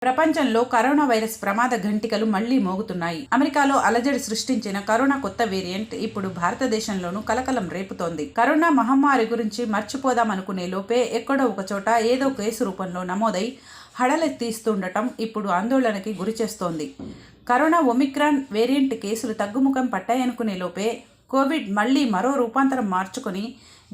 ప్రపంచంలో corona virus ప్రమాద ఘంటికలు మళ్లీ మోగుతున్నాయి. అమెరికాలో అలజడి సృష్టించిన కరోనా కొత్త వేరియంట్ ఇప్పుడు భారతదేశంలోనూ కలకలం రేపుతోంది. కరోనా మహమ్మారి గురించి మర్చిపోదామనుకునే లోపే ఎక్కడో ఒకచోట ఏదో కేసు రూపంలో నమోదై హడలెత్తిస్తుండటం ఇప్పుడు ఆందోళనకి గురిచేస్తోంది. కరోనా ఒమిక్రాన్ వేరియంట్ కేసులు తగ్గుముఖం పట్టాయనుకునే లోపే కోవిడ్ మళ్లీ మరో రూపాంతరం మార్చుకుని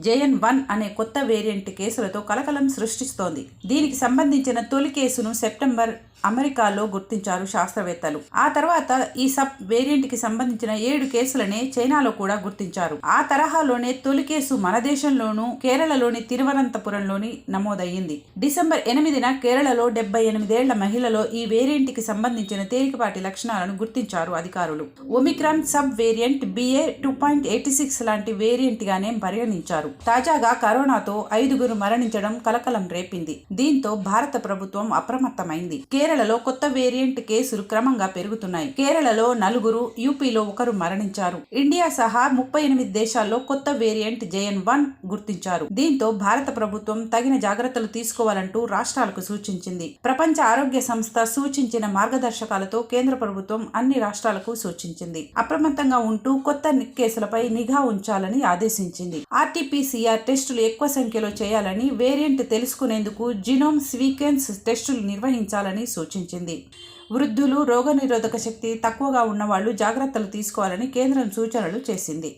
JN.1 అనే కొత్త వేరియంట్ కేసులతో కలకలం సృష్టిస్తోంది. దీనికి సంబంధించిన తొలి కేసును సెప్టెంబర్ అమెరికాలో గుర్తించారు శాస్త్రవేత్తలు. ఆ తర్వాత ఈ సబ్ వేరియంట్ కి సంబంధించిన 7 కేసులనే చైనాలో కూడా గుర్తించారు. ఆ తరహాలోనే తొలి కేసు మన దేశంలోనూ కేరళలోని తిరువనంతపురంలోని నమోదయ్యింది. డిసెంబర్ 8న కేరళలో 78 ఏళ్ల మహిళలో ఈ వేరియంట్ కి సంబంధించిన తేలికపాటి లక్షణాలను గుర్తించారు అధికారులు. ఒమిక్రాన్ సబ్ వేరియంట్ BA.2.86 లాంటి వేరియంట్ గానే పరిగణించారు. తాజాగా కరోనాతో 5గురు మరణించడం కలకలం రేపింది. దీంతో భారత ప్రభుత్వం అప్రమత్తమైంది. కేరళలో కొత్త వేరియంట్ కేసులు క్రమంగా పెరుగుతున్నాయి. కేరళలో 4, యూపీలో 1 మరణించారు. ఇండియా సహా 38 దేశాల్లో కొత్త వేరియంట్ JN.1 గుర్తించారు. దీంతో భారత ప్రభుత్వం తగిన జాగ్రత్తలు తీసుకోవాలంటూ రాష్ట్రాలకు సూచించింది. ప్రపంచ ఆరోగ్య సంస్థ సూచించిన మార్గదర్శకాలతో కేంద్ర ప్రభుత్వం అన్ని రాష్ట్రాలకు సూచించింది. అప్రమత్తంగా ఉంటూ కొత్త కేసులపై నిఘా ఉంచాలని ఆదేశించింది. RT-PCR టెస్టులు ఎక్కువ సంఖ్యలో చేయాలని, వేరియంట్ తెలుసుకునేందుకు జీనోమ్ సీక్వెన్స్ టెస్టులు నిర్వహించాలని సూచించింది. వృద్ధులు, రోగనిరోధక శక్తి తక్కువగా ఉన్నవాళ్లు జాగ్రత్తలు తీసుకోవాలని కేంద్రం సూచనలు చేసింది.